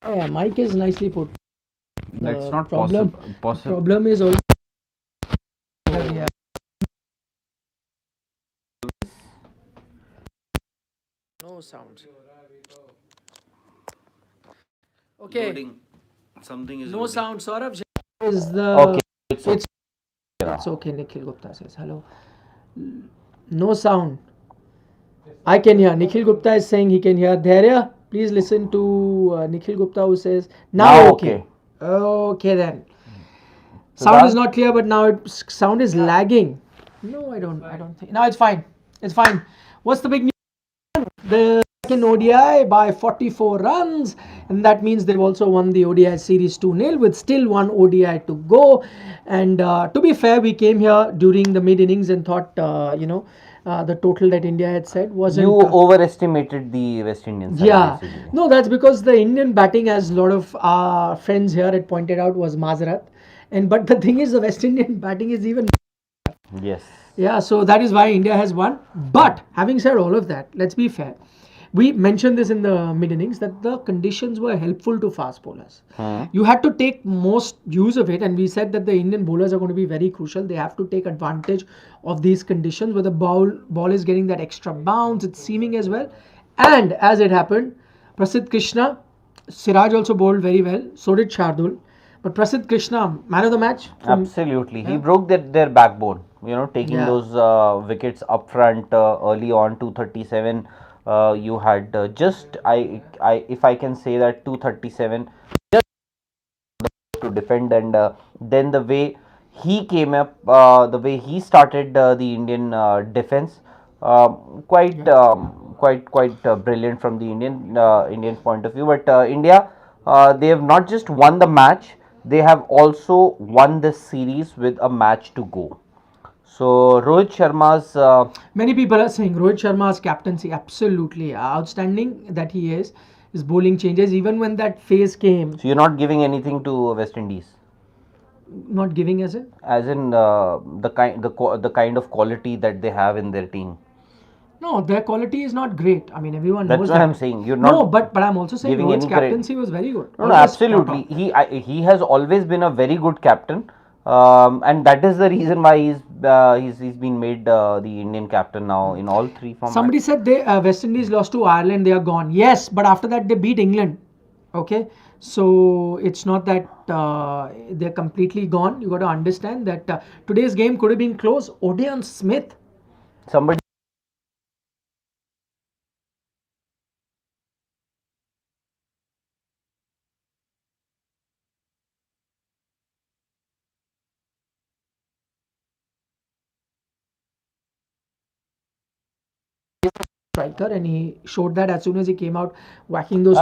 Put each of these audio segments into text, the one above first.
Oh, yeah, mic is nicely put. That's The not problem possible. problem is also yeah. No sounds. Okay, Loading. Something is no loading. sound. Saurabh is the Okay, it's okay it's now. it's okay. Nikhil Gupta says hello. No sound. I can hear. Nikhil Gupta is saying he can hear. Dharya, please listen to Nikhil Gupta who says now Now okay. okay. Okay then. Sound is Siddhant? not clear, but now sound is lagging. No, I don't think. No, it's fine. It's fine. What's the big news? The second ODI by 44 runs, and that means they've also won the ODI series 2-0 with still one ODI to go. And to be fair, we came here during the mid innings and thought, the total that India had said You wasn't. overestimated the West Indian side Yeah, basically. no, that's because the Indian batting, as a lot of friends here had pointed out, was Mazarat. And but the thing is, the West Indian batting is even. Yes. Yeah, so that is why India has won. But having said all of that, let's be fair. We mentioned this in the mid innings that the conditions were helpful to fast bowlers. Hmm. You had to take most use of it, and we said that the Indian bowlers are going to be very crucial. They have to take advantage of these conditions where the ball is getting that extra bounce, it's seaming as well. And as it happened, Prasidh Krishna, Siraj also bowled very well, so did Shardul. But Prasidh Krishna, man of the match from. Absolutely. He Yeah. broke their backbone, taking Yeah. those wickets up front early on 237. You had just, if I can say that 237 to defend, and then the way he came up, the way he started the Indian defense, quite Yeah. quite brilliant from the Indians point of view. But India, they have not just won the match, they have also won the series with a match to go. So Rohit Sharma's Many people are saying Rohit Sharma's captaincy absolutely outstanding that he is. His bowling changes even when that phase came. so you're not giving anything to West Indies, Not giving as in. as in the kind of quality that they have in their team. No, their quality is not great. I mean, everyone That's knows what I'm that. saying. You're No, not but I'm also saying giving Rohit's any credit. captaincy was very good. No, no, Always spot absolutely. on. He has always been a very good captain, and that is the reason why he's been made the Indian captain now in all three Somebody formats. said they West Indies lost to Ireland, they are gone. Yes, but after that they beat England. Okay, so it's not that they're completely gone. You got to understand that today's game could have been close. Odeon Smith. Somebody Striker, and he showed that as soon as he came out whacking those.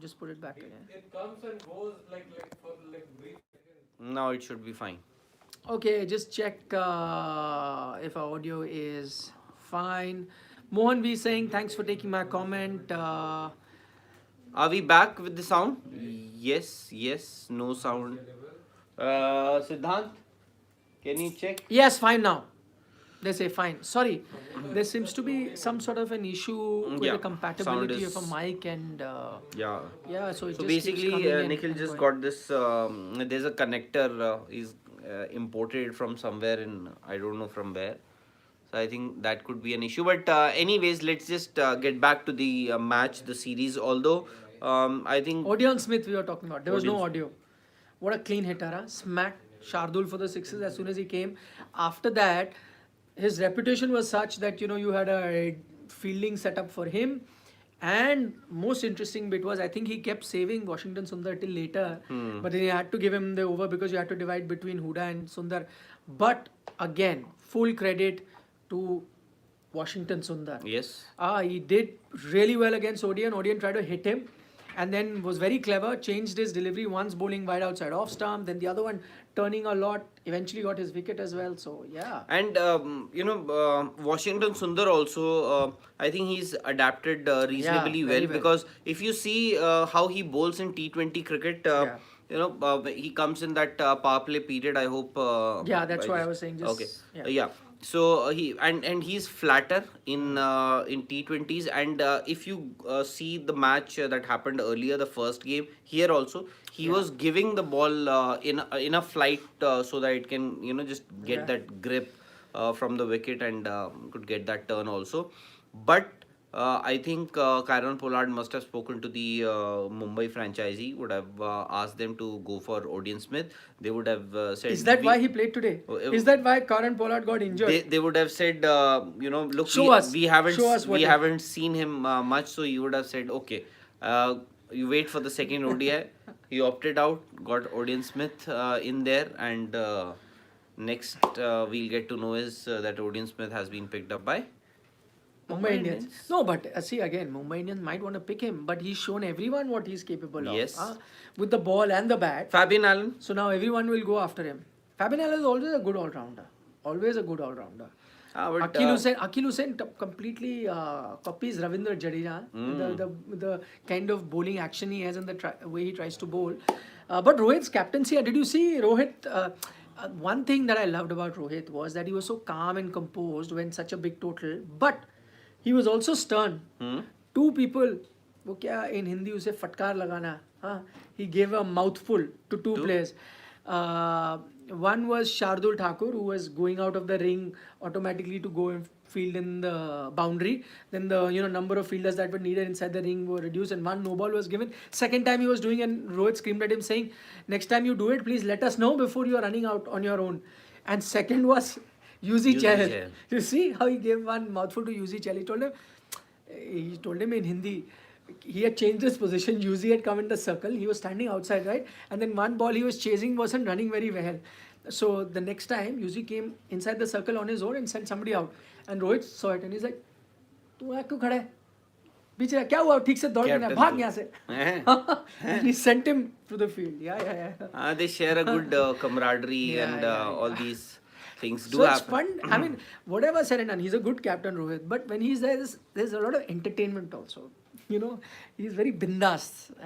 Just put it back again. now it should be fine. Okay, just check if our audio is fine. Mohan V saying thanks for taking my comment. Are we back with the sound? Yes, yes, no sound. Siddhant, can you check? Yes, fine now. They say fine. Sorry, there seems to be some sort of an issue with Yeah, the sound compatibility of a is mic and yeah. yeah, so it So just keeps basically, coming Nikhil and just going. got this. There's a connector is imported from somewhere in, I don't know from where. So I think that could be an issue. But anyways, let's just get back to the match, the series. Although I think Odeon Smith we were talking about. There was no audience. audio. What a clean hitter, huh? Smacked Shardul for the sixes as soon as he came. After that, his reputation was such that you had a fielding setup for him. And most interesting bit was I think he kept saving Washington Sundar till later, but then you had to give him the over because you had to divide between Huda and Sundar. But again, full credit to Washington Sundar. Yes. He did really well against Odeon. Odeon tried to hit him and then was very clever, changed his delivery once bowling wide outside off stump, then the other one turning a lot, eventually got his wicket as well. So, yeah. And Washington Sundar also, I think he's adapted Yeah, reasonably well, very well. because if you see how he bowls in T20 cricket, Yeah. he comes in that power play period. I hope. Yeah, that's why I was saying just Okay. yeah. Yeah. So he he's flatter in T20s, and if you see the match that happened earlier, the first game here also, he Yeah. was giving the ball in a flight so that it can just get Yeah. that grip from the wicket and could get that turn also. But I think Kyron Pollard must have spoken to the Mumbai franchisee, would have asked them to go for Odion Smith. They would have said. Is that why he played today? Is that why Karan Pollard got injured? They would have said, look, Show us. we haven't Show us what we it- haven't seen him much, so you would have said, okay, you wait for the second ODI. He opted out, got Odion Smith in there, and next we'll get to know is that Odion Smith has been picked up by Mumbai Indians. No, but see again, Mumbai Indians might want to pick him, but he's shown everyone what he's capable Yes. of. With the ball and the bat. Fabian Allen. So now everyone will go after him. Fabian Allen is always a good all-rounder. Always a good all-rounder. But, Akil Hussain completely copies Ravindra Jadeja. The kind of bowling action he has and the way he tries to bowl. But Rohit's captaincy, did you see Rohit? One thing that I loved about Rohit was that he was so calm and composed when such a big total. But he was also stern. Two people, वो क्या in Hindi उसे फटकार लगाना, he gave a mouthful to two players. One was Shardul Thakur, who was going out of the ring automatically to go and field in the boundary. Then the number of fielders that were needed inside the ring were reduced, and one no ball was given. Second time he was doing, and Rohit screamed at him saying, "Next time you do it, please let us know before you are running out on your own." And second was Yuzi Chahal. You see how he gave one mouthful to Yuzi Chahal. He told him in Hindi. He had changed his position. Yuzi had come in the circle. He was standing outside, right? And then one ball he was chasing wasn't running very well. So the next time, Yuzi came inside the circle on his own and sent somebody out. And Rohit saw it and he's like, "तू यहाँ क्यों खड़ा है? पीछे रह, क्या हुआ? ठीक से दौड़ के ना, भाग यहाँ से." And he sent him to the field. Yeah. They share a good camaraderie and all these things do So happen. it's fun. I mean, whatever said and done, he's a good captain, Rohit. But when he's there, there's a lot of entertainment also. He's very bindas.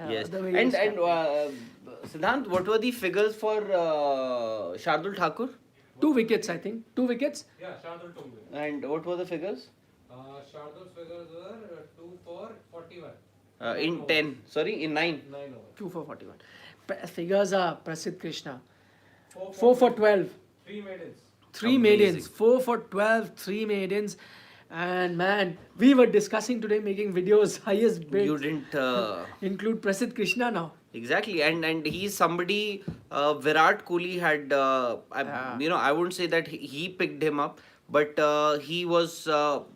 Yes. The way And he's Siddhant, what were the figures for Shardul Thakur? 2 wickets, I think. 2 wickets. Yeah, Shardul 2 wickets. And what were the figures? Shardul's figures were 2 for 41. In 10. Sorry, in 9. 9 over. 2 for 41. Figures are Prasidh Krishna. 4 4 for 12. 3 maidens. 3 maidens. 4 for 12. 3 maidens. And man, we were discussing today making videos highest bid. You didn't include Prasidh Krishna now. exactly, and he's somebody. Virat Kohli had, I wouldn't say that he picked him up, but he was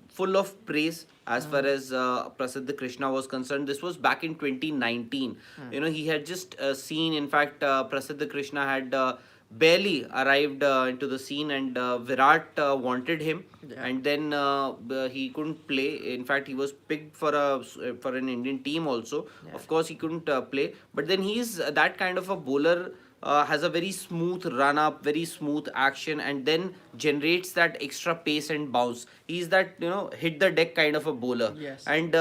full of praise as far as Prasidh Krishna was concerned. This was back in 2019. He had just seen. In fact, Prasidh Krishna had. Barely arrived into the scene, and Virat wanted him, and then he couldn't play. In fact, he was picked for an Indian team also. Of course, he couldn't play, but then he's that kind of a bowler. Has a very smooth run up, very smooth action, and then generates that extra pace and bounce. He's that hit the deck kind of a bowler. Yes. And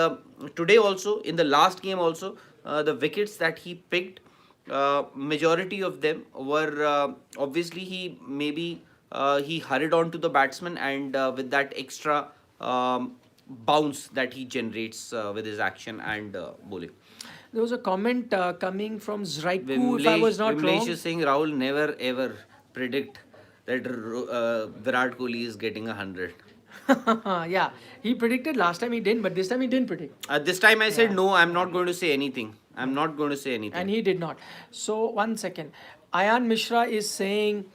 today also, in the last game also, the wickets that he picked. Majority of them were obviously he hurried on to the batsman, and with that extra bounce that he generates with his action and bowling. There was a comment coming from Zraiku, if I was not Vimlesh wrong. is saying Rahul never ever predict that Virat Kohli is getting 100. Yeah, he predicted last time he didn't, but this time he didn't predict. This time I said no, I'm not going to say anything. I'm not going to say anything. And he did not. So, 1 second. Ayan Mishra is saying,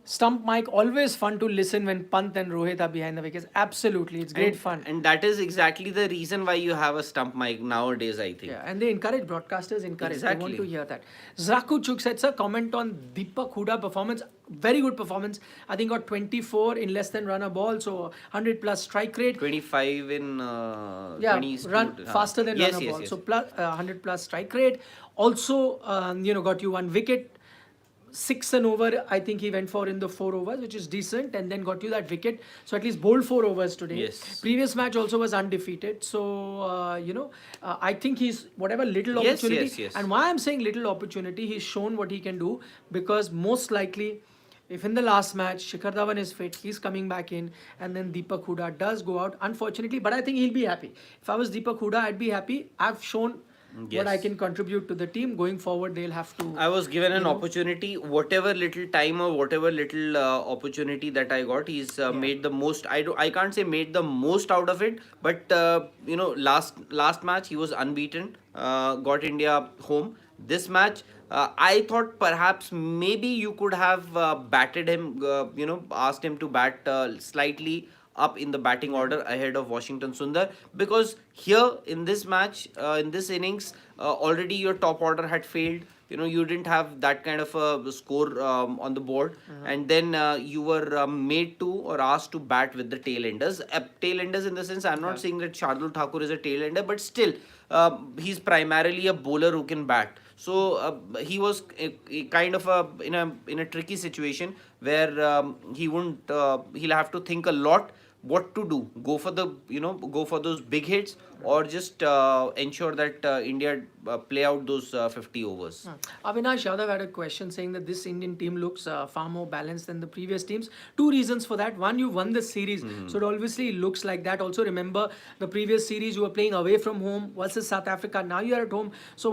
stump mic, always fun to listen when Pant and Rohit are behind the wickets. Absolutely, it's great fun. And that is exactly the reason why you have a stump mic nowadays, I think. Yeah, and they encourage broadcasters, They want to hear that. Zaku Chuk said, sir, comment on Deepak Huda performance. Very good performance. I think got 24 in less than run a ball, so 100 plus strike rate. 25 in Yeah, 20 run faster than run a ball. So plus 100 plus strike rate. Also, got you 1 wicket. 6 and over, I think he went for in the 4 overs, which is decent, and then got you that wicket. So at least bowled 4 overs today. Yes. Previous match also was undefeated. So, I think he's whatever little Yes, opportunity. yes, yes. And why I'm saying little opportunity, he's shown what he can do, because most likely, if in the last match Shikhar Dhawan is fit, he's coming back in, and then Deepak Hooda does go out, unfortunately, but I think he'll be happy. If I was Deepak Hooda, I'd be happy. I've shown what I Yes. can contribute to the team. Going forward, they'll have to. I was given an opportunity, whatever little time or whatever little opportunity that I got, he's made the most. I can't say made the most out of it, but last match he was unbeaten, got India home. This match, I thought perhaps maybe you could have batted him, asked him to bat slightly up in the batting order ahead of Washington Sundar, because here in this match, in this innings, already your top order had failed. You didn't have that kind of a score on the board, and then you were made to or asked to bat with the tail-enders. Tail-enders in the sense, I'm not saying that Shardul Thakur is a tail-ender, but still, he's primarily a bowler who can bat. So he was a kind of in a tricky situation where he'll have to think a lot what to do. Go for those big hits, or just ensure that India play out those 50 overs. Avinash Yadav had a question saying that this Indian team looks far more balanced than the previous teams. Two reasons for that. One, you won the series, so it obviously looks like that. Also, remember the previous series you were playing away from home versus South Africa. Now you are at home. So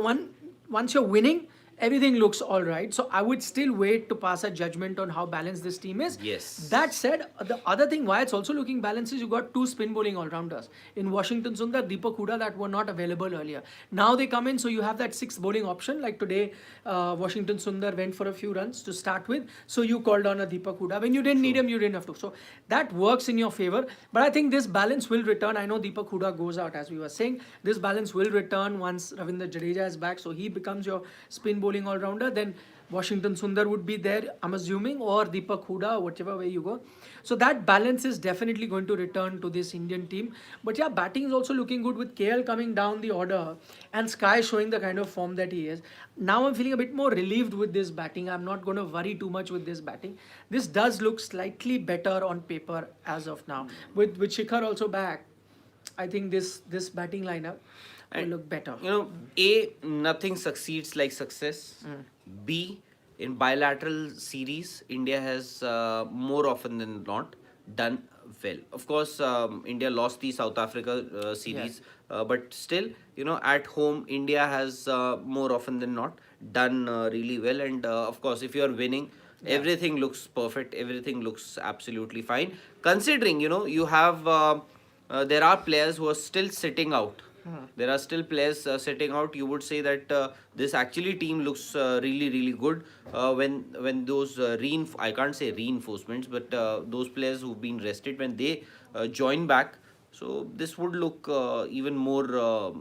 once you're winning, everything looks all right. So I would still wait to pass a judgment on how balanced this team is. Yes. That said, the other thing why it's also looking balanced is you got two spin bowling all-rounders in Washington Sundar, Deepak Hooda, that were not available earlier. Now they come in, so you have that sixth bowling option. Like today, Washington Sundar went for a few runs to start with, so you called on a Deepak Hooda. When you didn't need him, you didn't have to. So that works in your favor. But I think this balance will return. I know Deepak Hooda goes out, as we were saying. This balance will return once Ravindra Jadeja is back, so he becomes your spin bowling all-rounder. Then Washington Sundar would be there, I'm assuming, or Deepak Hooda, whichever way you go. So that balance is definitely going to return to this Indian team. But yeah, batting is also looking good with KL coming down the order and Sky showing the kind of form that he is. Now I'm feeling a bit more relieved with this batting. I'm not going to worry too much with this batting. This does look slightly better on paper as of now. With Shikhar also back, I think this batting lineup will look better. A, nothing succeeds like success. B, in bilateral series, India has more often than not done well. Of course, India lost the South Africa series, but still, at home, India has more often than not done really well. And of course, if you are winning, everything looks perfect. Everything looks absolutely fine. Considering, you have there are players who are still sitting out. There are still players sitting out. You would say that this actually team looks really, really good when those I can't say reinforcements, but those players who've been rested, when they join back, so this would look even more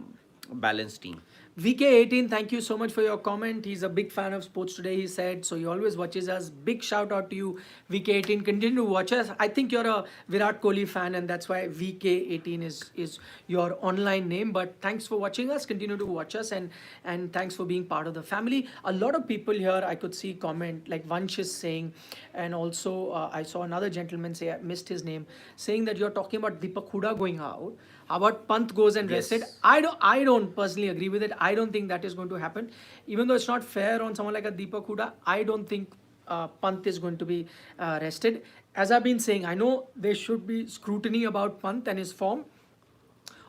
balanced team. VK18, thank you so much for your comment. He's a big fan of Sports Today, he said. So he always watches us. Big shout out to you, VK18. Continue to watch us. I think you're a Virat Kohli fan, and that's why VK18 is your online name. But thanks for watching us. Continue to watch us, and thanks for being part of the family. A lot of people here I could see comment, like Vansh is saying, and also I saw another gentleman say, I missed his name, saying that you're talking about Deepak Hooda going out. How about Pant goes and rested? I don't personally agree with it. I don't think that is going to happen. Even though it's not fair on someone like a Deepak Hooda, I don't think Pant is going to be rested. As I've been saying, I know there should be scrutiny about Pant and his form.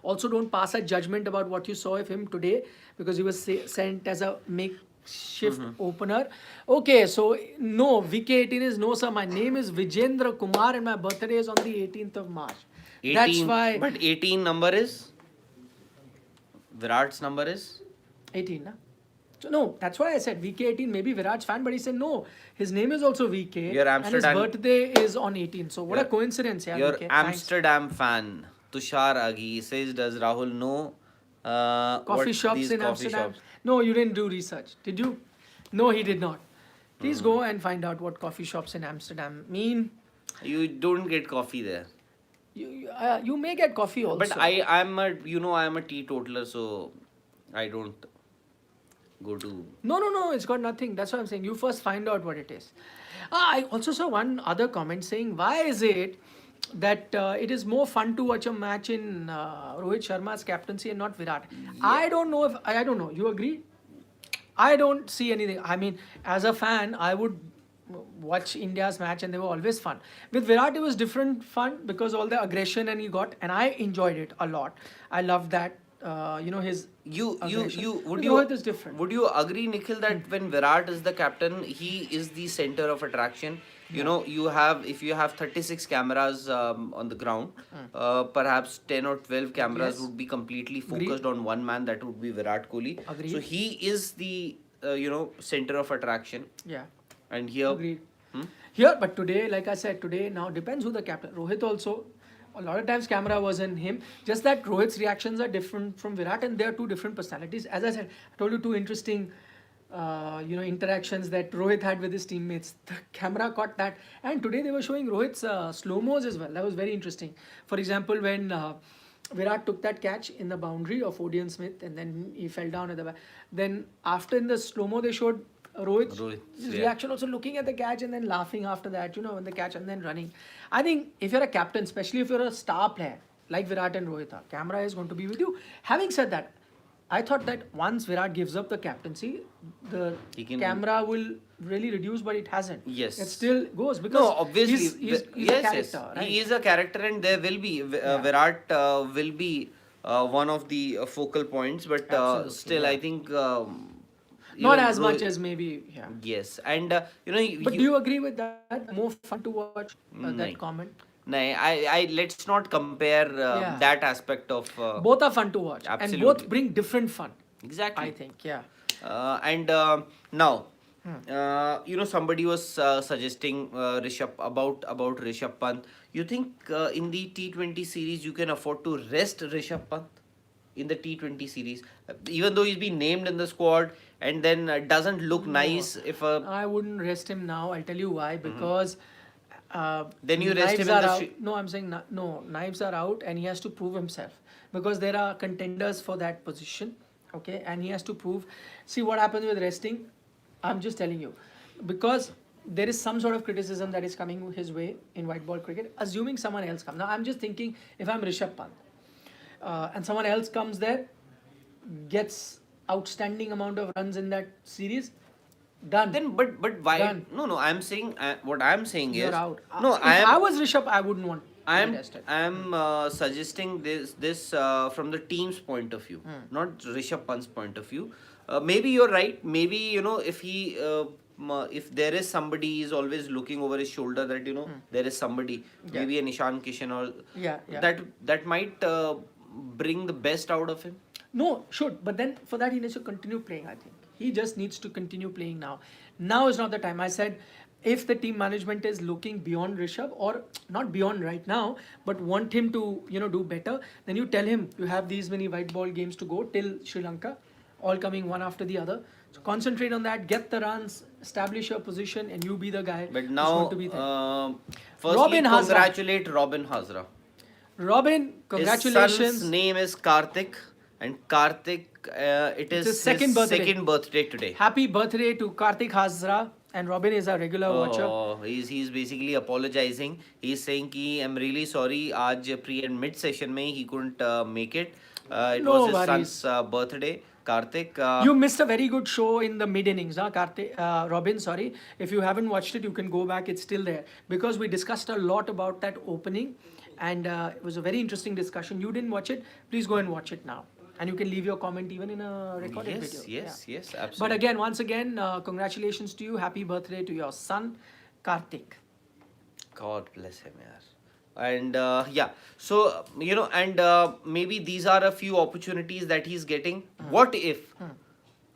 Also, don't pass a judgment about what you saw of him today, because he was sent as a makeshift opener. Okay, so no, VK18 is no, sir. My name is Vijendra Kumar and my birthday is on the 18th of March. 18, that's why. But 18 number is? Virat's number is? 18, na? So no, that's why I said VK18, maybe Virat's fan, but he said no, his name is also VK Your and his Amsterdam- birthday is on 18. So what a coincidence, yeah. Your VK. Thanks. Amsterdam fan, Tushar Agi, says, does Rahul know Coffee what shops these in coffee Amsterdam? shops? No, you didn't do research. Did you? No, he did not. Please go and find out what coffee shops in Amsterdam mean. You don't get coffee there. You may get coffee also. But I'm a teetotaler, so I don't. go to. No, it's got nothing. That's what I'm saying. You first find out what it is. I also saw one other comment saying, why is it that it is more fun to watch a match in Rohit Sharma's captaincy and not Virat? I don't know if, I don't know. You agree? I don't see anything. I mean, as a fan, I would watch India's match and they were always fun. With Virat, it was different fun because all the aggression and he got, and I enjoyed it a lot. I loved that. His aggression. Would With you Rohit is different. would you agree, Nikhil, that when Virat is the captain, he is the center of attraction? You know, if you have 36 cameras on the ground, perhaps 10 or 12 cameras Yes. would be completely Agreed. focused on one man, that would be Virat Kohli. Agreed. So he is the center of attraction. Yeah. And here, Agreed. Here, but today, like I said, today now depends who the captain. Rohit also, a lot of times camera was in him. Just that Rohit's reactions are different from Virat, and they are two different personalities. As I said, I told you two interesting, interactions that Rohit had with his teammates. The camera caught that, and today they were showing Rohit's slow mos as well. That was very interesting. For example, when Virat took that catch in the boundary of Odean Smith, and then he fell down at the back. Then after in the slow mo, they showed Rohit's Rohit's reaction also looking at the catch and then laughing after that, when the catch and then running. I think if you're a captain, especially if you're a star player like Virat and Rohit are, camera is going to be with you. Having said that, I thought that once Virat gives up the captaincy, the He can- camera will really reduce, but it hasn't. Yes. It still goes because no, obviously, he's yes, a character, yes, right? he is a character, and there will be Virat will be one of the focal points, but Absolutely, still, yeah. I think Not even as much Rohit- as maybe, yeah. Yes, and But do you agree with that? More fun to watch Nahin. that comment? No, I let's not compare Yeah. that aspect of Both are fun to watch, and absolutely. both bring different fun. exactly. I think, yeah. And now, somebody was suggesting about Rishabh Pant. You think in the T20 series you can afford to rest Rishabh Pant in the T20 series, even though he's been named in the squad, and then doesn't look nice if I wouldn't rest him now. I'll tell you why. Because Then you rest him knives in are the out. street. No, I'm saying no. Knives are out, and he has to prove himself because there are contenders for that position. Okay, and he has to prove. See what happens with resting. I'm just telling you, because there is some sort of criticism that is coming his way in white ball cricket. Assuming someone else comes. Now I'm just thinking if I'm Rishabh Pant, and someone else comes there, gets outstanding amount of runs in that series, done. Then, but why? Done. No. I'm saying what I'm saying You're is out. no. If I I am. was Rishabh, I wouldn't want to be rested. I'm suggesting this from the team's point of view, not Rishabh Pant's point of view. Maybe you're right. Maybe if he if there is somebody, he's always looking over his shoulder that there is somebody, Yeah. maybe a Nishan Kishan or Yeah. that might bring the best out of him. No, should. But then for that, he needs to continue playing, I think. He just needs to continue playing now. Now is not the time. I said, if the team management is looking beyond Rishabh, or not beyond right now, but want him to, do better, then you tell him you have these many white ball games to go till Sri Lanka, all coming one after the other. So concentrate on that, get the runs, establish your position, and you be the guy But who's now, going to be there. firstly, Robin Hazra. congratulate Robin Hazra. Robin, His congratulations. son's name is Karthik, and Karthik, it is his second birthday. second birthday today. Happy birthday to Karthik Hazra. And Robin is a regular watcher. Oh, he's basically apologizing. He's saying कि I'm really sorry. आज pre and mid session में he couldn't make it. It No was his worries. son's birthday. Karthik. You missed a very good show in the mid innings, huh, Robin. Sorry, if you haven't watched it, you can go back. It's still there because we discussed a lot about that opening, and it was a very interesting discussion. You didn't watch it? Please go and watch it now, and you can leave your comment even in a recorded yes, video. yes, absolutely. But again, once again, congratulations to you. Happy birthday to your son, Karthik. God bless him, yaar. And so and maybe these are a few opportunities that he's getting. What if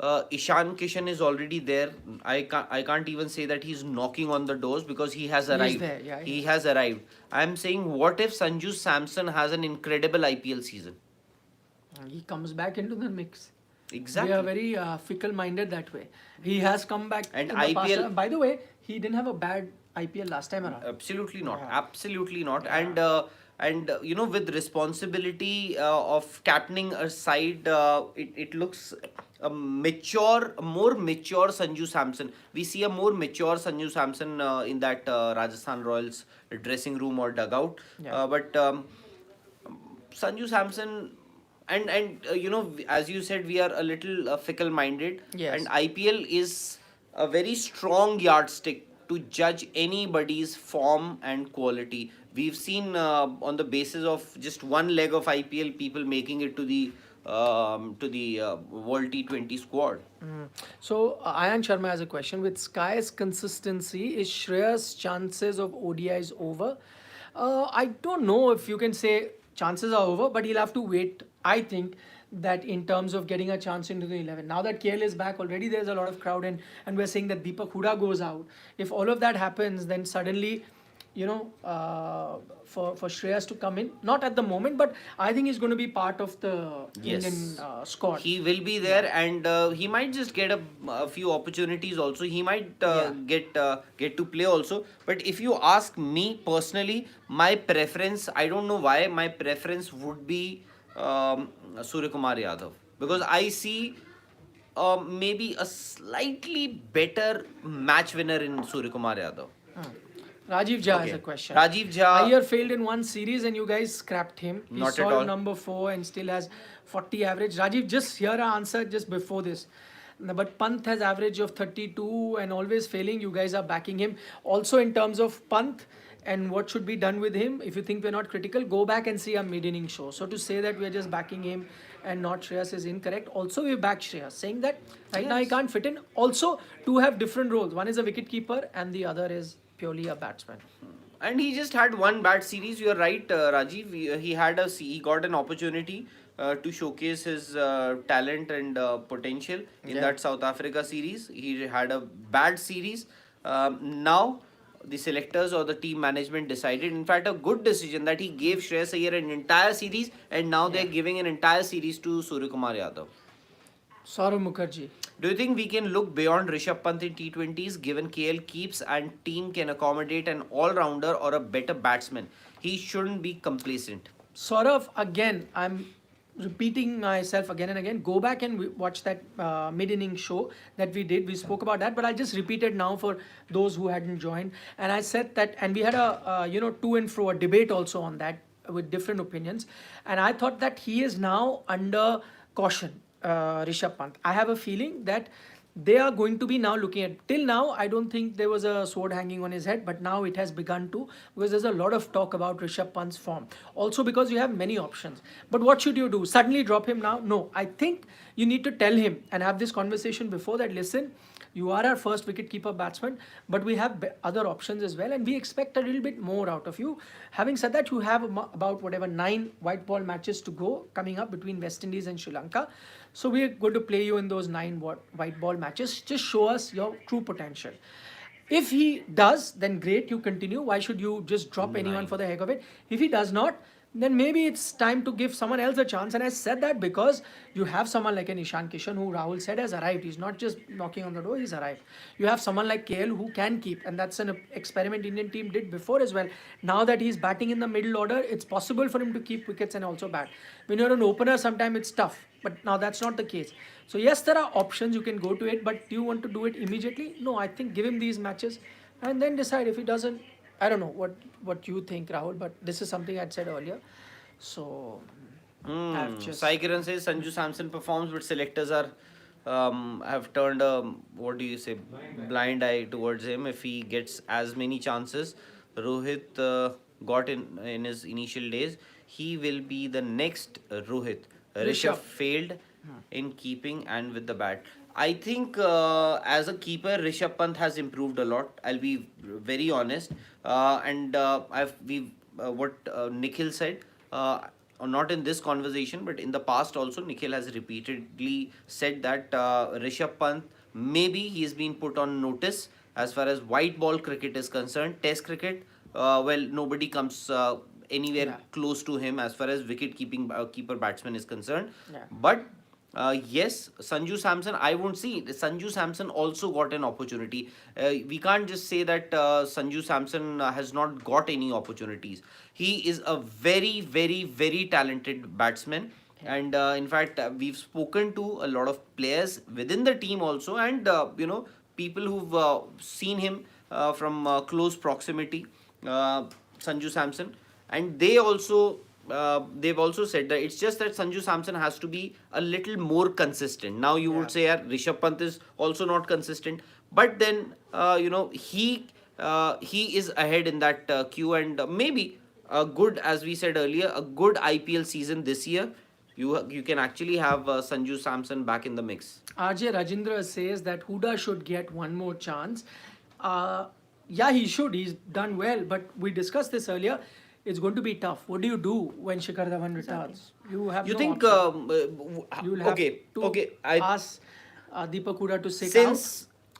Ishan Kishan is already there? I can't even say that he's knocking on the doors because he has arrived. there, yeah, He has arrived. I'm saying, what if Sanju Samson has an incredible IPL season? He comes back into the mix. Exactly. We are very fickle-minded that way. He has come back. And in the past. IPL By the way, he didn't have a bad IPL last time around. Absolutely not. Yeah. Absolutely not. And with responsibility of captaining a side, it looks a more mature Sanju Samson. We see a more mature Sanju Samson in that Rajasthan Royals dressing room or dugout. Yeah. But Sanju Samson, and as you said, we are a little fickle minded, and Yes. IPL is a very strong yardstick to judge anybody's form and quality. We've seen on the basis of just one leg of IPL, people making it to the World T20 squad. So, Ayan Sharma has a question. With Sky's consistency, is Shreyas' chances of ODIs over? I don't know if you can say chances are over, but he'll have to wait. I think that in terms of getting a chance into the 11. Now that KL is back already, there's a lot of crowd, and we're saying that Deepak Huda goes out. If all of that happens, then suddenly for Shreyas to come in, not at the moment, but I think he's going to be part of the Yes. Indian squad. He will be there, and he might just get a few opportunities also. He might get to play also. But if you ask me personally, my preference, I don't know why, my preference would be Surya Kumar Yadav, because I see maybe a slightly better match winner in Surya Kumar Yadav. Rajiv Jha has Okay. a question. Rajiv Jha- Iyer failed in one series and you guys scrapped him. He Not at solved all. number 4 and still has 40 average. Rajiv, just hear our answer just before this. But Pant has average of 32 and always failing. You guys are backing him. Also in terms of Pant and what should be done with him, if you think we're not critical, go back and see our mid-inning show. So to say that we're just backing him and not Shreyas is incorrect. Also we back Shreyas, saying that right now he can't fit in. Also, two have different roles. One is a wicket keeper and the other is purely a batsman. And he just had one bad series. You are right, Rajiv. He got an opportunity to showcase his talent and potential in that South Africa series. He had a bad series. Now the selectors or the team management decided, in fact, a good decision, that he gave Shreyas Iyer an entire series, and now they're giving an entire series to Surya Kumar Yadav. Saurav Mukherjee. Do you think we can look beyond Rishabh Pant in T20s, given KL keeps and team can accommodate an all-rounder or a better batsman? He shouldn't be complacent. Saurav, again, I'm repeating myself again and again. Go back and watch that mid-inning show that we did. We spoke about that, but I'll just repeat it now for those who hadn't joined. And I said that, and we had a to and fro, a debate also on that with different opinions. And I thought that he is now under caution. Rishabh Pant. I have a feeling that they are going to be now looking at, till now I don't think there was a sword hanging on his head, but now it has begun to, because there's a lot of talk about Rishabh Pant's form. Also because you have many options. But what should you do? Suddenly drop him now? No. I think you need to tell him and have this conversation before that, listen, you are our first wicketkeeper batsman, but we have other options as well, and we expect a little bit more out of you. Having said that, you have about 9 white ball matches to go coming up between West Indies and Sri Lanka. So we are going to play you in those 9 white ball matches. Just show us your true potential. If he does, then great, you continue. Why should you just drop anyone for the heck of it? If he does not, then maybe it's time to give someone else a chance. And I said that because you have someone like an Ishan Kishan, who Rahul said has arrived. He's not just knocking on the door, he's arrived. You have someone like KL who can keep, and that's an experiment Indian team did before as well. Now that he's batting in the middle order, it's possible for him to keep wickets and also bat. When you're an opener, sometimes it's tough, but now that's not the case. So yes, there are options, you can go to it, but do you want to do it immediately? No, I think give him these matches and then decide. If he doesn't, I don't know what you think, Rahul, but this is something I'd said earlier. So I've just Sai Kiran says Sanju Samson performs, but selectors are have turned a blind eye towards him. If he gets as many chances Rohit got in his initial days, he will be the next Rohit. Rishabh failed in keeping and with the bat. I think as a keeper, Rishabh Pant has improved a lot. I'll be very honest. And what Nikhil said, not in this conversation, but in the past also, Nikhil has repeatedly said that Rishabh Pant, maybe he's been put on notice as far as white ball cricket is concerned. Test cricket, nobody comes anywhere close to him as far as wicket keeper batsman is concerned. But yes, Sanju Samson, I won't see. Sanju Samson also got an opportunity. We can't just say that Sanju Samson has not got any opportunities. He is a very, very, very talented batsman. And in fact, we've spoken to a lot of players within the team also, and people who've seen him from close proximity, Sanju Samson, and they've also said that it's just that Sanju Samson has to be a little more consistent. Now you would say, yeah, Rishabh Pant is also not consistent, but then he is ahead in that queue, and maybe a good, as we said earlier, a good IPL season this year. You can actually have Sanju Samson back in the mix. RJ Rajendra says that Huda should get one more chance. Yeah, he should. He's done well, but we discussed this earlier. It's going to be tough. What do you do when Shikhar Dhawan returns? You have You no think? option. You'll have to ask Deepak Huda to sit out.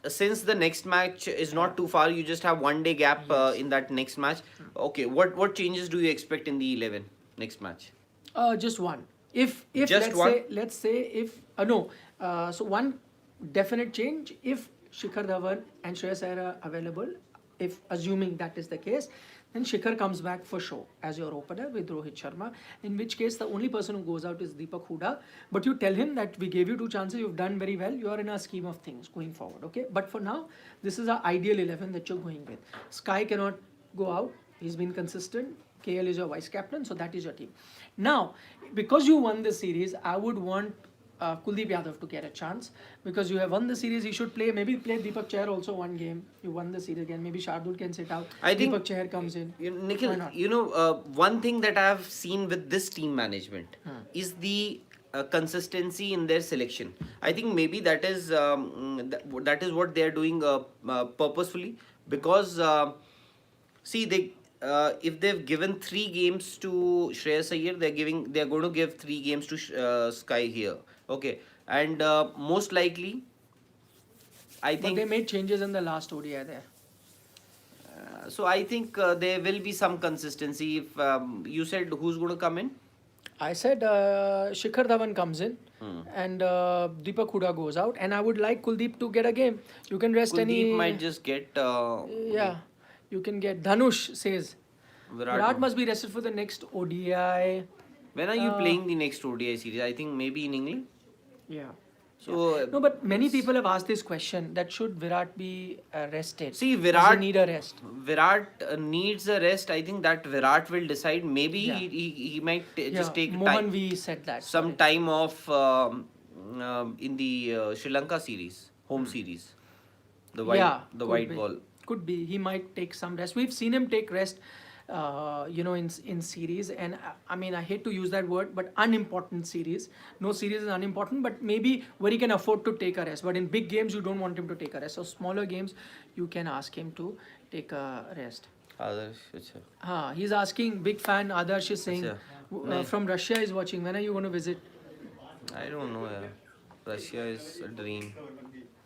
Since the next match is not too far, you just have 1 day gap in that next match. Okay, what changes do you expect in the 11 next match? Just one. If Just one? let's say if no, so one definite change if Shikhar Dhawan and Shreyas Iyer are available. If assuming that is the case, then Shikhar comes back for sure as your opener with Rohit Sharma. In which case, the only person who goes out is Deepak Huda. But you tell him that we gave you 2 chances, you've done very well. You are in a scheme of things going forward. Okay, but for now, this is our ideal 11 that you're going with. Sky cannot go out. He's been consistent. KL is your vice captain, so that is your team. Now, because you won the series, I would want Kuldeep Yadav to get a chance because you have won the series. He should play. Maybe play Deepak Chahar also one game. You won the series again. Maybe Shardul can sit out. I think Deepak Chahar comes in. Nikhil, one thing that I have seen with this team management is the consistency in their selection. I think maybe that is that is what they are doing purposefully, because see, they if they've given 3 games to Shreyas Iyer, they're going to give 3 games to Sky here. Okay, and most likely, I But think they made changes in the last ODI there. so. I think there will be some consistency. If you said who's going to come in, I said Shikhar Dhawan comes in and Deepak Huda goes out, and I would like Kuldeep to get a game. You can rest any. Kuldeep might just get Yeah, you can get. Dhanush says Virat must be rested for the next ODI. When are you playing the next ODI series? I think maybe in England. Yeah. So No, but many people have asked this question that should Virat be rested? see, Does Virat he need a rest? Virat needs a rest. I think that Virat will decide. Maybe Yeah. he might just take Mohan time, V said that. some time off in the Sri Lanka series, home series, the white could white be. ball. Could be. He might take some rest. We've seen him take rest, in series. And I mean, I hate to use that word, but unimportant series. No series is unimportant, but maybe where he can afford to take a rest. But in big games, you don't want him to take a rest. So smaller games, you can ask him to take a rest. He's asking, big fan Adarsh is saying, from Russia is watching. When are you going to visit? I don't know. Yeah. Russia is a dream.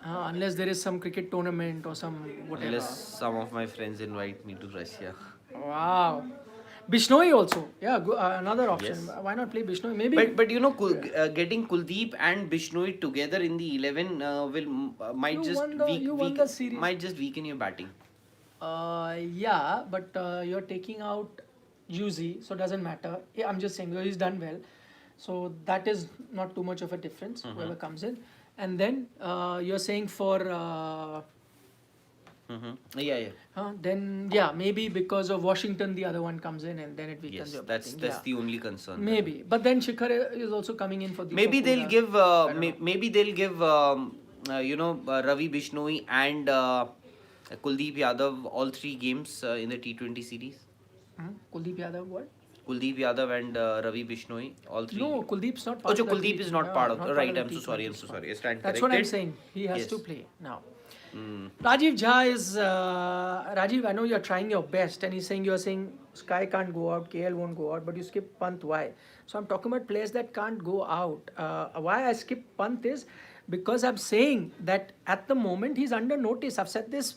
Unless there is some cricket tournament or some whatever. Unless some of my friends invite me to Russia. Wow. Bishnoi also. Yeah, another option. Yes. Why not play Bishnoi? Maybe. But getting Kuldeep and Bishnoi together in the 11 might You won the series. might just weaken your batting. Yeah, but you're taking out Juicy, so it doesn't matter. Yeah, I'm just saying he's done well. So that is not too much of a difference, whoever comes in. And then you're saying for... Yeah. then, yeah, maybe because of Washington, the other one comes in and then it weakens Yes, your that's batting. the only concern. Maybe. But then Shikhar is also coming in for the... Maybe they'll give Ravi Bishnoi and Kuldeep Yadav all 3 games in the T20 series. Kuldeep Yadav, what? Kuldeep Yadav and Ravi Bishnoi, all 3. No, Kuldeep's not Oh, part so of the Kuldeep T- is not yeah, part of. not Right, the I'm so sorry. T20 I stand That's what I'm corrected. saying. He has Yes. to play now. Rajiv Jha is Rajiv. I know you're trying your best, and you're saying Sky can't go out, KL won't go out, but you skip Pant. Why? So I'm talking about players that can't go out. Why I skip Pant is because I'm saying that at the moment he's under notice. I've said this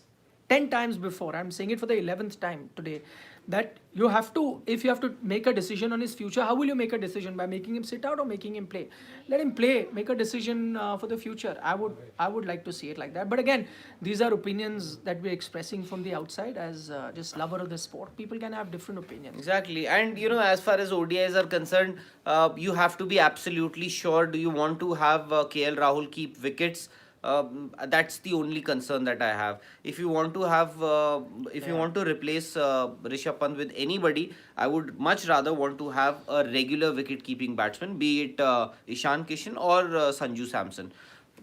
10 times before. I'm saying it for the 11th time today. That you have to, if you have to make a decision on his future, how will you make a decision? By making him sit out or making him play? Let him play. Make a decision for the future. I would like to see it like that. But again, these are opinions that we're expressing from the outside as just lover of the sport. People can have different opinions. Exactly. And as far as ODIs are concerned, you have to be absolutely sure. Do you want to have KL Rahul keep wickets? That's the only concern that I have. If you want to have, if you want to replace Rishabh Pant with anybody, I would much rather want to have a regular wicket keeping batsman, be it Ishan Kishan or Sanju Samson.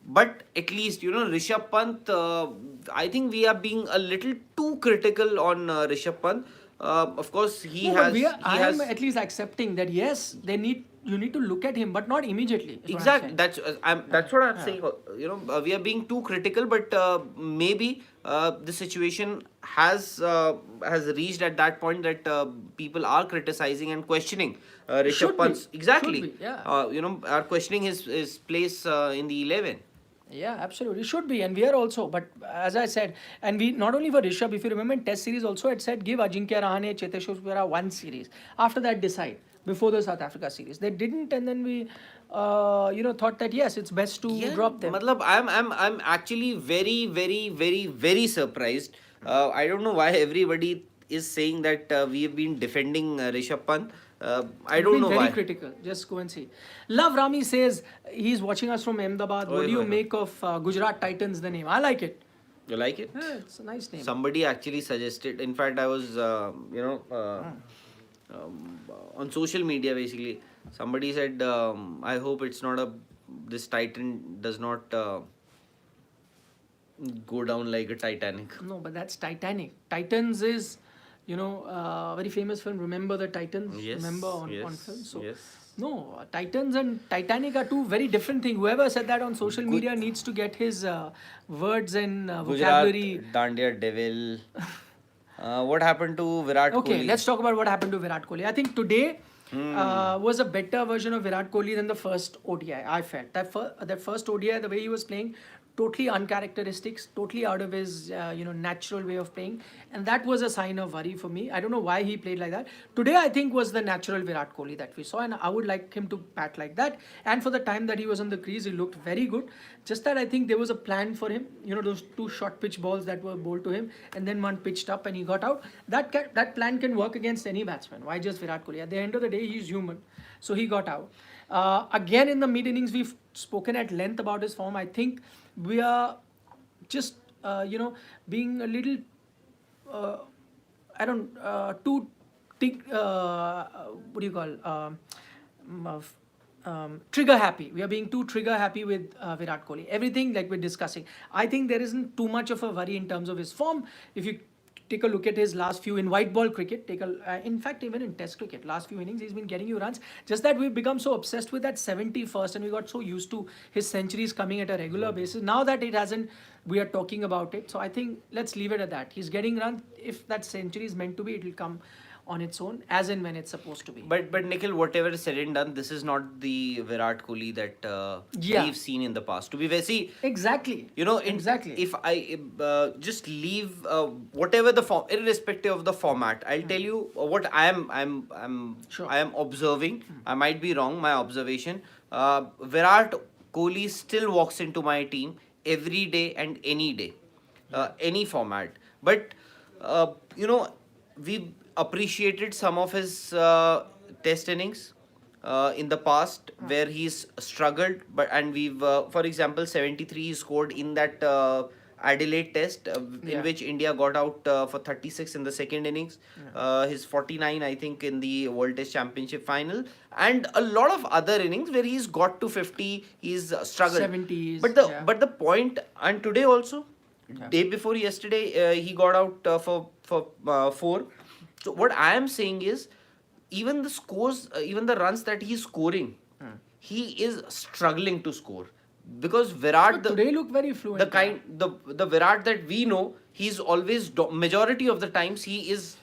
But at least, Rishabh Pant, I think we are being a little too critical on Rishabh Pant. Of course, he No, but has. I am at least accepting that yes, you need to look at him, but not immediately. is what I'm Exactly. saying. That's what I'm saying. We are being too critical, but maybe the situation has reached at that point that people are criticizing and questioning Rishabh Should be. Pant's exactly. Should be, yeah. Are questioning his place in the 11. Yeah, absolutely. Should be. And we are also. But as I said, and we not only for Rishabh, if you remember in Test series also, it said give Ajinkya Rahane, Cheteshwar Pujaraa one series. After that, decide. Before the South Africa series. They didn't, and then we, thought that yes, it's best to drop them. Matlab, I'm actually very, very, very, very surprised. I don't know why everybody is saying that we have been defending Rishabh Pant. I don't know very why. critical. Just go and see. Love Rami says he's watching us from Ahmedabad. What do you make of Gujarat Titans, the name? I like it. You like it? Yeah, it's a nice name. Somebody actually suggested. In fact, I was, on social media basically. Somebody said, I hope it's not this Titan does not go down like a Titanic. No, but that's Titanic. Titans is, very famous film. Remember the Titans? Yes. Remember on yes, film? So, yes. no, Titans and Titanic are two very different things. Whoever said that on social media needs to get his words and vocabulary. Gujarat Dandiya Devil. What happened to Virat Okay, Kohli? let's talk about what happened to Virat Kohli. I think today was a better version of Virat Kohli than the first ODI. I felt that first ODI, the way he was playing, totally uncharacteristics, totally out of his natural way of playing, and that was a sign of worry for me. I don't know why he played like that. Today, I think was the natural Virat Kohli that we saw, and I would like him to bat like that. And for the time that he was on the crease, he looked very good. Just that I think there was a plan for him. Those two short pitch balls that were bowled to him, and then one pitched up and he got out. That plan can work against any batsman. Why just Virat Kohli? At the end of the day, he's human, so he got out. Again, in the mid innings, we've spoken at length about his form. I think we are just being a little too what do you call trigger happy. We are being too trigger happy with Virat Kohli. Everything like we're discussing. I think there isn't too much of a worry in terms of his form. If you take a look at his last few in white ball cricket, in fact even in test cricket, last few innings he's been getting you runs. Just that we've become so obsessed with that 71st and we got so used to his centuries coming at a regular basis. Now that it hasn't, we are talking about it. So I think let's leave it at that. He's getting runs. If that century is meant to be, it will come on its own as and when it's supposed to be. But Nikhil, whatever is said and done, this is not the Virat Kohli that we've seen in the past. To be very, see, exactly. Exactly. If I just leave whatever the form, irrespective of the format, I'll tell you what Sure. I am observing. I might be wrong. My observation. Virat Kohli still walks into my team every day and any day, any format. But we appreciated some of his test innings in the past where he's struggled, and we've for example 73 he scored in that Adelaide test in which India got out for 36 in the second innings, his 49 I think in the World Test Championship final, and a lot of other innings where he's got to 50, he's struggled 70s, but the point, and today also, day before yesterday he got out for 4. So what I am saying is, even the scores, even the runs that he's scoring, he is struggling to score, because Virat, today look very fluent. the Virat that we know, he's always majority of the times he is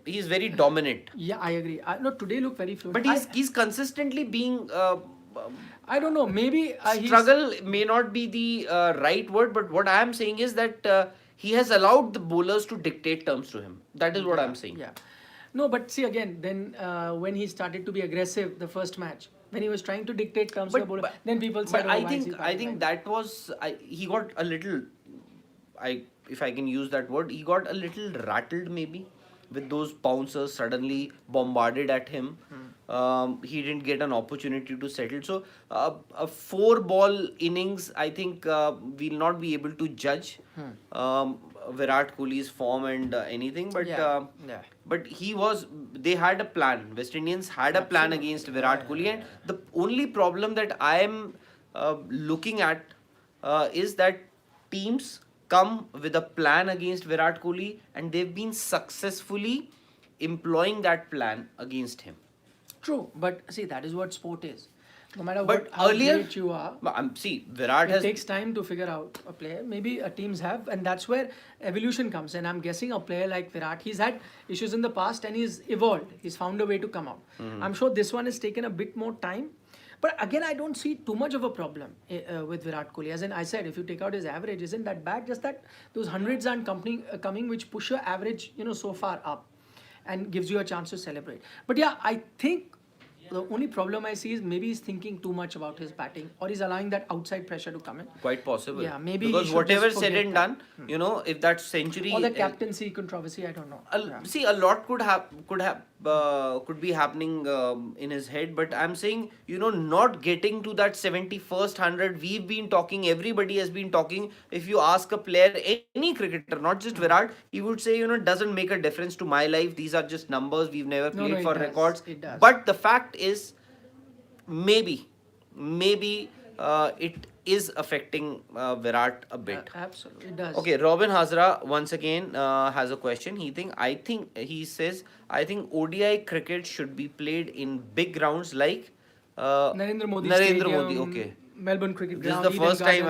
he's very dominant. Yeah, I agree. No, today look very fluent. But he's consistently being. I don't know. Maybe Struggle may not be the right word, but what I am saying is that he has allowed the bowlers to dictate terms to him. That is what I'm saying. Yeah. No, but see again, then when he started to be aggressive the first match, when he was trying to dictate terms to the bowler, then people said, but oh, I why is think he I batting think like that was he got a little, I if I can use that word, he got a little rattled maybe with those bouncers suddenly bombarded at him. He didn't get an opportunity to settle. So a 4 ball innings, I think we'll not be able to judge Virat Kohli's form and anything, but Yeah, yeah. but they had a plan. West Indians had a plan against Virat Kohli, and the only problem that I am looking at is that teams come with a plan against Virat Kohli, and they've been successfully employing that plan against him. True, but see, that is what sport is. No matter But what how earlier, great you are, see, Virat it has takes time to figure out a player. Maybe teams have, and that's where evolution comes. And I'm guessing a player like Virat, he's had issues in the past and he's evolved. He's found a way to come out. I'm sure this one has taken a bit more time. But again, I don't see too much of a problem with Virat Kohli. As in, I said, if you take out his average, isn't that bad? Just that those hundreds aren't coming, which push your average, so far up, and gives you a chance to celebrate. But yeah, I think the only problem I see is maybe he's thinking too much about his batting, or he's allowing that outside pressure to come in. quite possible. Yeah, maybe he because should whatever just said forget and that. done, if that century Or the captaincy controversy, I don't know. Yeah. see, a lot could be happening in his head, but I'm saying, not getting to that 71st hundred. We've been talking, everybody has been talking. If you ask a player, any cricketer, not just Virat, he would say, doesn't make a difference to my life. These are just numbers. We've never No, played it for does. records. It does. But the fact is, maybe it is affecting Virat a bit. Absolutely, it does. Okay, Robin Hazra once again has a question. He says, I think ODI cricket should be played in big grounds like Narendra Modi Narendra Stadium, Modi. Okay. Melbourne Cricket This is Ground, the Eden first time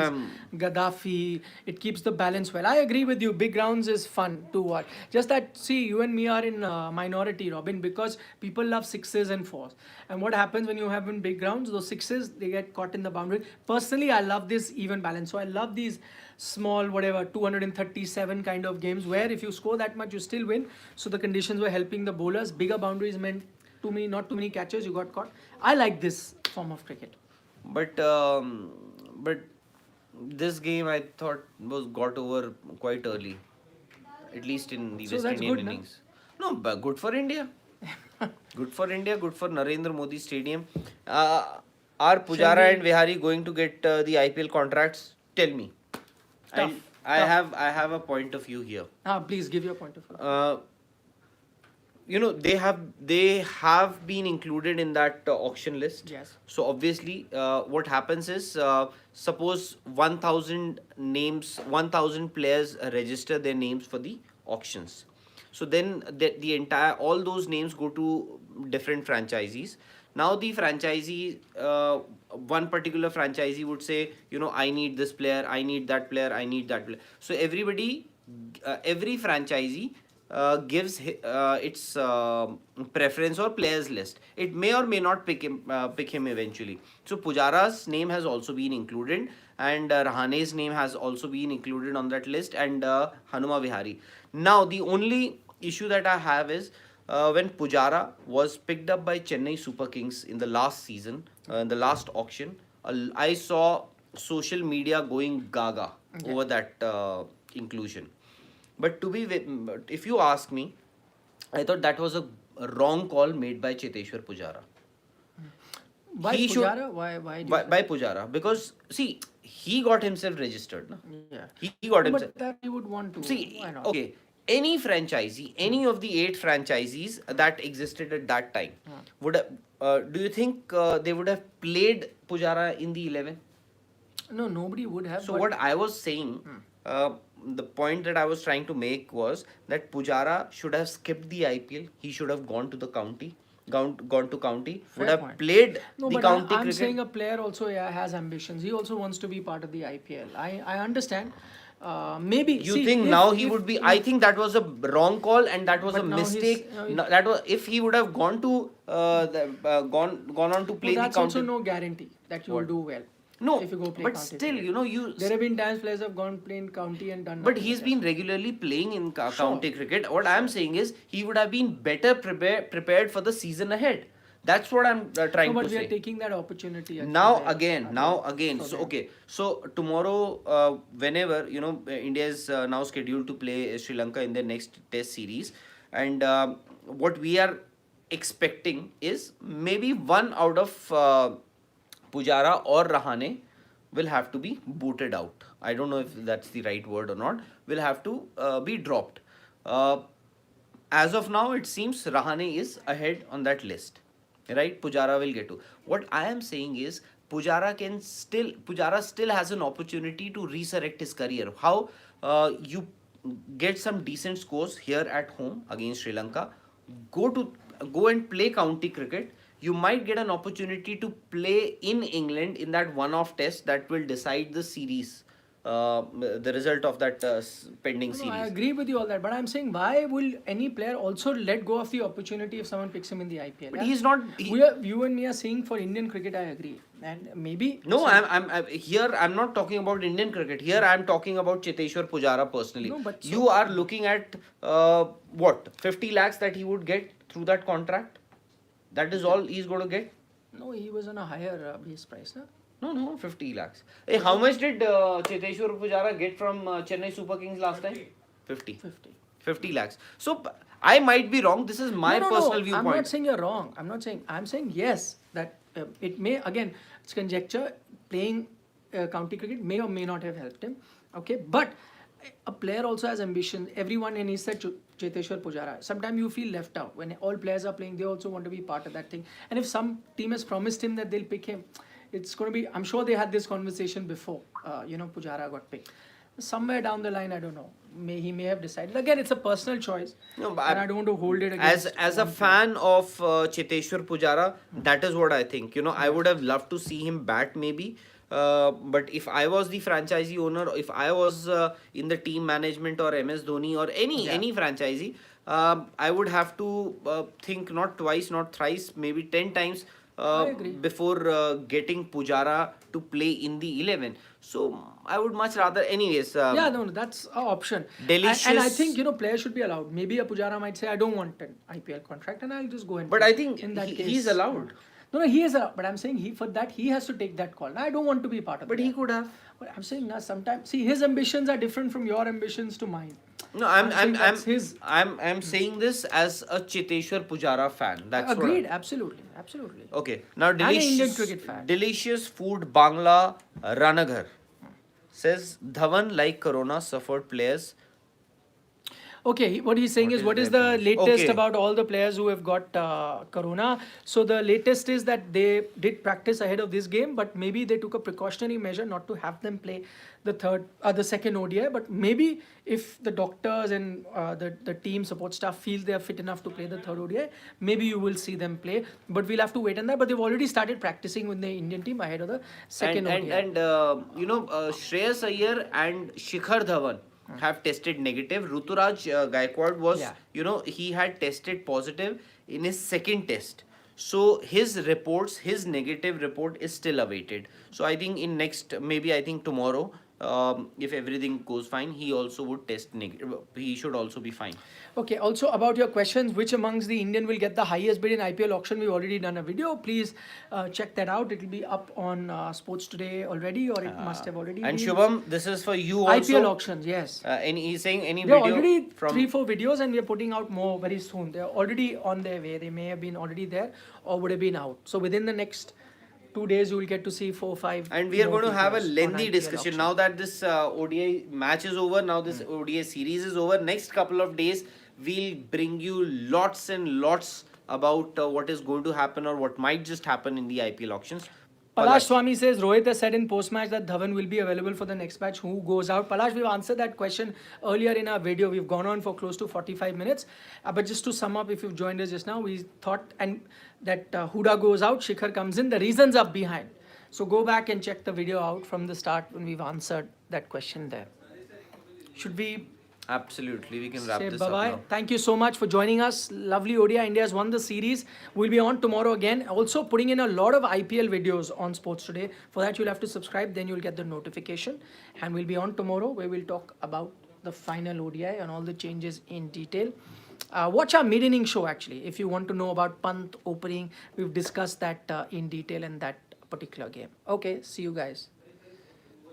Gardens, Gaddafi. It keeps the balance well. I agree with you. Big grounds is fun to watch. Just that, see, you and me are in minority, Robin, because people love sixes and fours. And what happens when you have in big grounds? Those sixes, they get caught in the boundary. Personally, I love this even balance. So I love these small, 237 kind of games where if you score that much, you still win. So the conditions were helping the bowlers. Bigger boundaries meant to me not too many catches. You got caught. I like this form of cricket. But this game I thought got over quite early, at least in the So West that's Indian good, no? innings. No, but good for India. Good for India. Good for Narendra Modi Stadium. Are Pujara and Vihari going to get the IPL contracts? Tell me. Tough. I have a point of view here. Please give your point of view. They have been included in that auction list. Yes. So obviously, what happens is, suppose 1,000 names, 1,000 players register their names for the auctions. So then the entire all those names go to different franchisees. Now the franchisee, one particular franchisee would say, I need this player, I need that player, I need that player. So every franchisee gives its preference or players list. It may or may not pick him eventually. So Pujara's name has also been included, and Rahane's name has also been included on that list, and Hanuma Vihari. Now the only issue that I have is when Pujara was picked up by Chennai Super Kings in the last season, in the last auction, I saw social media going gaga over that inclusion. But if you ask me, I thought that was a wrong call made by Cheteshwar Pujara. Why He should- Pujara? Why? By Pujara, because see, he got himself registered. Na? Yeah. He got himself. But that you would want to. See, Why not? okay, any franchisee, any of the 8 franchisees that existed at that time, do you think they would have played Pujara in the 11? No, nobody would have. So but what I was saying, the point that I was trying to make was that Pujara should have skipped the IPL. He should have gone to the county, gone to county, would have point. played No, the but county I'm cricket. saying a player also has ambitions. He also wants to be part of the IPL. I understand. Maybe You see, think if- now he if- would be? I think that was a wrong call, and that was But a now he's- mistake. That was if he would have gone to gone on to play No, the that's county. also no guarantee that you will What? do well. No, if you go play but county still, cricket. you know, you. There have been times players have gone playing county and done. But nothing he's with been that. regularly playing in Sure. county cricket. What I'm saying is he would have been better prepared for the season ahead. That's what I'm No, trying but to we are say. taking that opportunity. Actually, Now there, again, for so them. okay, so tomorrow, whenever you know, India is now scheduled to play Sri Lanka in their next test series, and what we are expecting is maybe one out of Pujara or Rahane will have to be booted out. I don't know if that's the right word or not. Will have to be dropped. Uh, as of now, it seems Rahane is ahead on that list, right? Pujara will get to. What I am saying is Pujara still has an opportunity to resurrect his career. How you get some decent scores here at home against Sri Lanka, go to go and play county cricket. You might get an opportunity to play in England in that one-off test that will decide the series, the result of that pending No, I series. agree with you all that, but I'm saying why will any player also let go of the opportunity if someone picks him in the IPL? But yeah? he's not. You and me are saying for Indian cricket, I agree, and maybe No, so- I'm here. I'm not talking about Indian cricket. Here, I'm talking about Cheteshwar Pujara personally. No, but You are looking at what 50 lakhs that he would get through that contract. That is all he's going to get. No, he was on a higher base price, no? No, 50 lakhs. Hey, how much did Cheteshwar Pujara get from Chennai Super Kings last time? 50. 50. 50 lakhs. So I might be wrong. This is my No, personal I'm viewpoint. not saying you're wrong. I'm saying yes, that it may, again, it's conjecture, playing county cricket may or may not have helped him. Okay, but a player also has ambition. Everyone, and he said Cheteshwar Pujara. Sometimes you feel left out. When all players are playing, they also want to be part of that thing. And if some team has promised him that they'll pick him, it's going to be, I'm sure they had this conversation before, Pujara got picked. Somewhere down the line, I don't know. He may have decided. Again, it's a personal choice. No, but and I don't want to hold it against. as a one fan of Cheteshwar Pujara, that is what I think. You know, I would have loved to see him bat maybe. But if I was the franchisee owner, if I was in the team management or MS Dhoni or any franchisee, I would have to think not twice, not thrice, maybe 10 times I agree. before getting Pujara to play in the 11. So I would much rather, anyways. Yeah, no, that's an option. Delicious. And I think, players should be allowed. Maybe a Pujara might say, I don't want an IPL contract and I'll just go and But play. I think in that case, he's allowed. No, he is allowed. But I'm saying he has to take that call. I don't want to be part of it. But he could have. But I'm saying sometimes, see, his ambitions are different from your ambitions to mine. No, saying that's his. I'm saying this as a Cheteshwar Pujara fan. That's what Agreed, absolutely. Okay, now an Indian delicious, cricket fan. delicious food Bangla Ranaghar says Dhawan like Corona suffered players. Okay, what he's saying What is, is what is that the mean? latest Okay. about all the players who have got corona? So the latest is that they did practice ahead of this game, but maybe they took a precautionary measure not to have them play the second ODI. But maybe if the doctors and the team support staff feel they are fit enough to play the third ODI, maybe you will see them play. But we'll have to wait on that. But they've already started practicing with the Indian team ahead of the second ODI. Shreyas Iyer and Shikhar Dhawan have tested negative. Ruturaj Gaikwad was, Yeah. he had tested positive in his second test. So his negative report is still awaited. So I think I think tomorrow, if everything goes fine, he also would test negative. He should also be fine. Okay, also about your questions, which amongst the Indian will get the highest bid in IPL auction? We've already done a video. Please check that out. It will be up on Sports Today already, or it must have already And been. Shubham, this is for you also. IPL auctions, yes. He's saying any There are video already from 3-4 videos, and we are putting out more very soon. They are already on their way. They may have been already there or would have been out. So within the next 2 days, you will get to see 4-5. And we are more going to have a videos on lengthy IPL discussion auction. now that this ODI match is over. Now this ODI series is over. Next couple of days, we'll bring you lots and lots about what is going to happen or what might just happen in the IPL auctions. Palash Swami says Rohit has said in post-match that Dhawan will be available for the next match. Who goes out? Palash, we've answered that question earlier in our video. We've gone on for close to 45 minutes. But just to sum up, if you've joined us just now, we thought that Huda goes out, Shikhar comes in. The reasons are behind. So go back and check the video out from the start when we've answered that question there. Should we Absolutely, we can wrap Say this bye up bye. now. Thank you so much for joining us. Lovely ODI. India has won the series. We'll be on tomorrow again. Also putting in a lot of IPL videos on Sports Today. For that, you'll have to subscribe. Then you'll get the notification. And we'll be on tomorrow where we'll talk about the final ODI and all the changes in detail. Watch our mid-inning show actually. If you want to know about Pant opening, we've discussed that in detail in that particular game. Okay, see you guys.